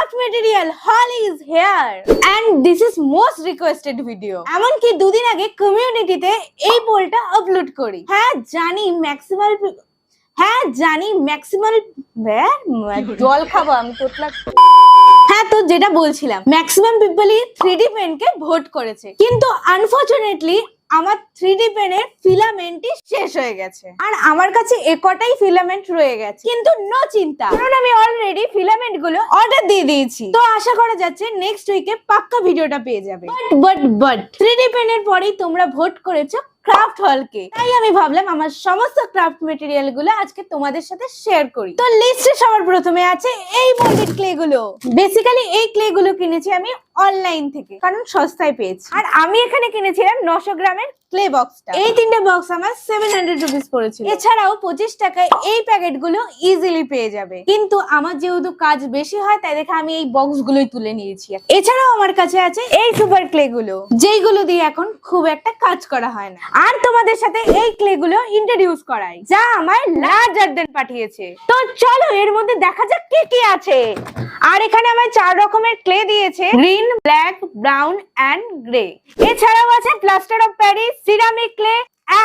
craft material haul is here and this is most requested video. এমনকি দুদিন আগে কমিউনিটিতে এই পোলটা আপলোড করি। হ্যাঁ জানি ম্যাক্সিমাল জল খাবো আমি তোতলা। হ্যাঁ, তো যেটা বলছিলাম ম্যাক্সিমাম পিপলই 3D পেনকে ভোট করেছে, কিন্তু আনফরচুনেটলি আমার 3D পেনের ফিলামেন্টই শেষ হয়ে গেছে আর আমার কাছে একটাই ফিলামেন্ট রয়ে গেছে। কিন্তু নো চিন্তা, কারণ আমি অলরেডি ফিলামেন্ট গুলো অর্ডার দিয়ে দিয়েছি, তো আশা করা যাচ্ছে নেক্সট উইকে পাক্কা ভিডিওটা পেয়ে যাবে। বাট 3D পেনের পরেই তোমরা ভোট করেছো ক্রাফট হলকে, তাই আমি ভাবলাম আমার সমস্ত ক্রাফট মেটেরিয়াল গুলো আজকে তোমাদের সাথে শেয়ার করি। তো লিস্টে সবার প্রথমে আছে এই মোল্ডেড ক্লে গুলো। বেসিক্যালি এই ক্লে গুলো কিনেছি আমি অনলাইন থেকে, কারণ সস্তায় পেয়েছি। আর আমি এখানে কিনেছিলাম 900 গ্রামের ক্লে বক্সটা। এই তিনটে বক্স আমার 700 রুপিস পড়েছিল। এছাড়াও 25 টাকায় এই প্যাকেট গুলো ইজিলি পেয়ে যাবে, কিন্তু আমার যেহেতু কাজ বেশি হয় তাই দেখে আমি এই বক্স গুলোই তুলে নিয়েছি। এছাড়াও আমার কাছে আছে এই সুপার ক্লে গুলো, যেইগুলো দিয়ে এখন খুব একটা কাজ করা হয় না। আর তোমাদের সাথে এই ক্লে গুলো ইন্ট্রোডিউস করাই, যা আমার লার্জ গার্ডেন পাঠিয়েছে। তো চলো এর মধ্যে দেখা যাক কি কি আছে। আর এখানে আমার 4 রকমের ক্লে দিয়েছে, green, black, brown and grey. এছাড়াও আছে plaster of Paris, ceramic clay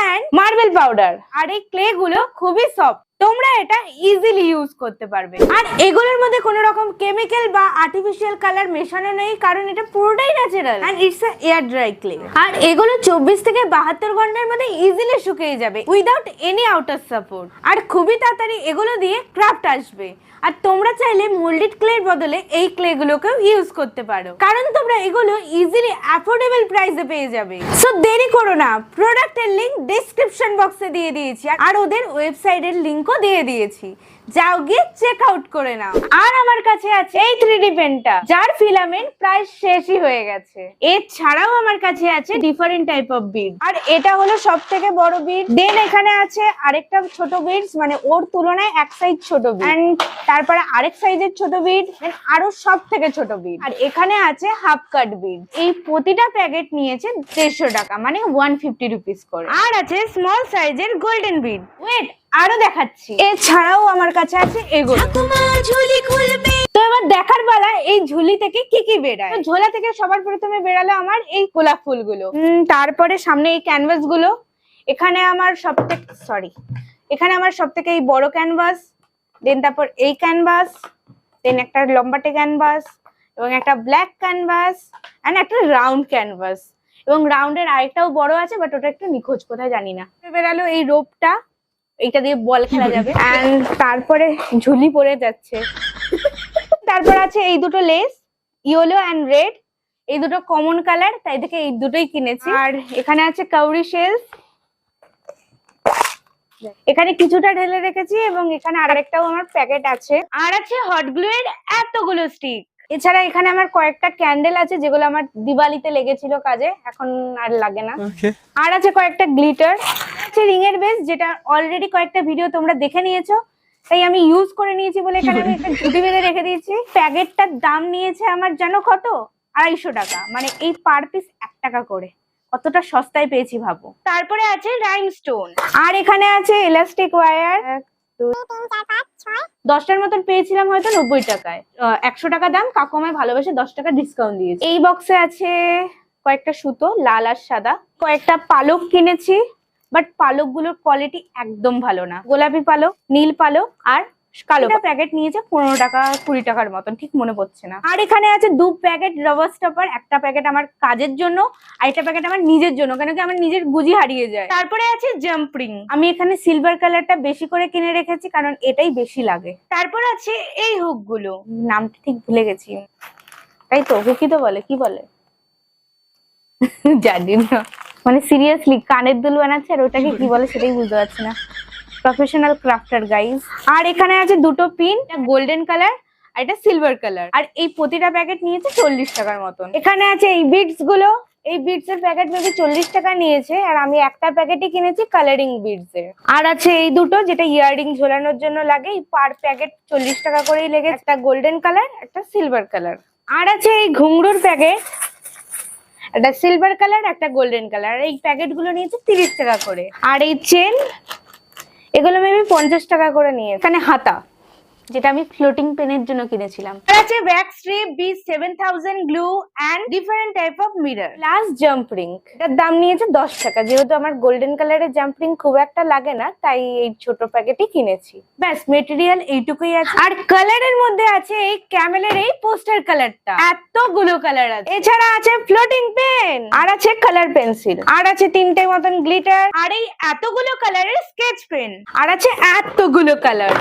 and marble powder. আর এই ক্লে গুলো খুবই সফট, তোমরা এটা ইজিলি ইউজ করতে পারবে। আর এগুলোর মধ্যে কোনো রকম কেমিক্যাল বা আর্টিফিশিয়াল কালার মেশানো নেই, কারণ এটা পুরোটাই natural and it's a air dry clay. আর এগুলো 24 থেকে 72 ঘন্টার মধ্যে ইজিলি শুকিয়ে যাবে উইদাউট এনি আউটার সাপোর্ট। আর খুবই তাড়াতাড়ি এগুলো দিয়ে ক্রাফট আসবে। আর তোমরা চাইলে মোল্ডেড ক্লের বদলে এই ক্লে গুলোকেও ইউজ করতে পারো, কারণ তোমরা এগুলো ইজিলি অ্যাফোর্ডেবল প্রাইসে পেয়ে যাবে। সো দেরি করো না, প্রোডাক্টের লিংক ডেসক্রিপশন বক্সে দিয়ে দিয়েছি আর ওদের ওয়েবসাইটের লিংকও দিয়ে দিয়েছি, যাও গিয়ে চেক আউট করে নাও। আর আমার কাছে আছে এই 3D পেনটা, যার ফিলামেন্ট প্রায় শেষই হয়ে গেছে। এছাড়াও আমার কাছে আছে ডিফারেন্ট টাইপ অফ বিড, আর এটা হলো সবথেকে বড় বিড। দেন এখানে আছে আরেকটা ছোট বিডস, মানে ওর তুলনায় এক সাইজ ছোট বিড, এন্ড তারপরে আরেক সাইজের ছোট বিড, আরো সব থেকে ছোট বিড। আর এখানে আছে হাফ কাট বিড। এই প্রতিটা প্যাকেট নিয়েছে 150 টাকা, মানে 150 রুপিস করে। আর আছে স্মল সাইজের গোল্ডেন বিড। ওয়েট, আরো দেখাচ্ছি। এছাড়াও আমার কাছে আছে এগুলো। তো এবার দেখার বেলা এই ঝুলি থেকে কি কি বেরায়। ঝোলা থেকে সবার প্রথমে বেরালো আমার এই গোলাপ ফুলগুলো, তারপরে সামনে এই ক্যানভাস গুলো। এখানে আমার সবথেকে এই বড় ক্যানভাস, দেন তারপর এই ক্যানভাস, দেন একটা লম্বাটে ক্যানভাস, এবং একটা ব্ল্যাক ক্যানভাস এন্ড একটা রাউন্ড ক্যানভাস, এবং রাউন্ডের আরেকটাও বড় আছে, বাট ওটা একটু নিখোঁজ, কোথায় জানি না। বেরালো এই রোপটা, এইটা দিয়ে বল খেলা যাবে। এন্ড তারপরে ঝুলি পড়ে যাচ্ছে। তারপর আছে এই দুটো লেস, ইয়েলো এন্ড রেড, এই দুটো কমন কালার, তাই দেখে এই দুটোই কিনেছি। আর এখানে আছে কাউরি শেলস, এখানে কিছুটা ঢেলে রেখেছি, এবং এখানে আরেকটাও আমার প্যাকেট আছে। আর আছে হট গ্লু এর এতগুলো স্টিক। এছাড়া এখানে আমার কয়েকটা ক্যান্ডেল আছে, যেগুলো আমার দিওয়ালিতে লেগেছিল কাজে, এখন আর লাগে না। আর আছে কয়েকটা গ্লিটার, আছে রিং এর বেস, যেটা অলরেডি কয়েকটা ভিডিও তোমরা দেখে নিয়েছো, তাই আমি ইউজ করে নিয়েছি বলে এখানে আমি একটা ঝুঁটি বেঁধে রেখে দিয়েছি। প্যাকেটটার দাম নিয়েছে আমার জানো কত? 250 টাকা, মানে এই পার পিস 1 টাকা করে। কতটা সস্তায় পেয়েছি ভাবো। তারপরে আছে রাইনস্টোন, আর এখানে আছে ইলাস্টিক ওয়্যার। 10টার মতন পেয়েছিলাম হয়তো 90 টাকায়। 100 টাকা দাম, কাকু আমায় ভালোবেসে 10 টাকা ডিসকাউন্ট দিয়েছে। এই বক্সে আছে কয়েকটা সুতো, লাল আর সাদা। কয়েকটা পালক কিনেছি, বাট পালক গুলোর কোয়ালিটি একদম ভালো না। গোলাপি পালক, নীল পালক আর কালো প্যাকেট নিয়েছে 15 টাকা 20 টাকার মতন, ঠিক মনে পড়ছে না। আর এখানে আছে 2 প্যাকেট রাবার স্টপার, একটা প্যাকেট আমার কাজের জন্য আর একটা প্যাকেট আমার নিজের জন্য, কেন কি আমার নিজের গুজি হারিয়ে যায়। তারপরে আছে জাম্প রিং, আমি এখানে সিলভার কালারটা বেশি করে কিনে রেখেছি, কারণ এটাই বেশি লাগে। তারপর আছে এই হুক গুলো, নামটা ঠিক ভুলে গেছি, তাই তো হুকই তো বলে, কি বলে জানি না, মানে সিরিয়াসলি কানের দুল বানাচ্ছে আর ওটাকে কি বলে সেটাই বুঝতে পারছি না। Professional crafter guys. আর এখানে আছে দুটো পিন, একটা গোল্ডেন কালার আর একটা সিলভার কালার। আর এই প্রতিটা প্যাকেট নিয়েছে 40 টাকার মতন। এখানে আছে এই বিডস গুলো, এই বিডস এর প্যাকেট মেবি 40 টাকা নিয়েছে, আর আমি একটা প্যাকেটই কিনেছি কালারিং বিডস এর। আর আছে এই দুটো, যেটা ইয়াররিং ঝোলানোর জন্য লাগে, পার প্যাকেট 40 টাকা করেই লেগেছে, একটা গোল্ডেন কালার একটা সিলভার কালার। আর আছে এই ঘুংরুর প্যাকেট, একটা সিলভার কালার একটা গোল্ডেন কালার, এই প্যাকেট গুলো নিয়েছে 30 টাকা করে। আর এই চেন, এগুলো মেবি 50 টাকা করে নিয়ে। এখানে হাতা, যেটা আমি ফ্লোটিং পেনের জন্য কিনেছিলাম। আর আছে back strip B7000 glue and different type of mirror plus jump ring. এটার দাম নিয়েছে 10 টাকা। যেহেতু আমার গোল্ডেন কালারের জাম্প রিং খুব একটা লাগে না, তাই এই ছোট প্যাকেটই কিনেছি। ব্যাস, মেটেরিয়াল এইটুকুই আছে। আর কালারের মধ্যে আছে এই ক্যামেলের এই পোস্টার কালারটা, এতগুলো কালার আছে। এছাড়া আছে ফ্লোটিং পেন, আর আছে কালার পেন্সিল, আর আছে 3টে মতন গ্লিটার, আর এই এতগুলো কালারের স্কেচ পেন, আর আছে এতগুলো কালার।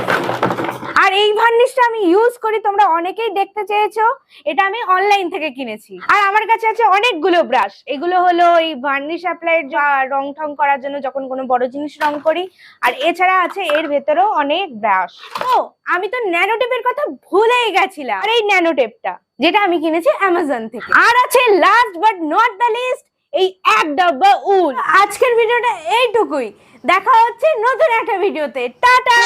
আর এই ভার্নিশটা আমি ইউজ করি, তোমরা অনেকেই দেখতে চেয়েছো। এটা আমি অনলাইন থেকে কিনেছি। আর আমার কাছে আছে অনেকগুলো ব্রাশ। এগুলো হলো এই ভার্নিশ অ্যাপ্লাইয়ের রং ঠং করার জন্য, যখন কোনো বড় জিনিস রং করি। আর এছাড়া আছে এর ভেতরেও অনেক ব্রাশ। ও, আমি তো ন্যানো টেপের কথা ভুলেই গেছিলাম। আর এই ন্যানো টেপটা, যেটা আমি কিনেছি অ্যামাজন থেকে। আর আছে last but not the least, এই 1 ডাব্বা উল। আজকের ভিডিওটা এইটুকুই। দেখা হচ্ছে নতুন একটা ভিডিওতে। টাটা।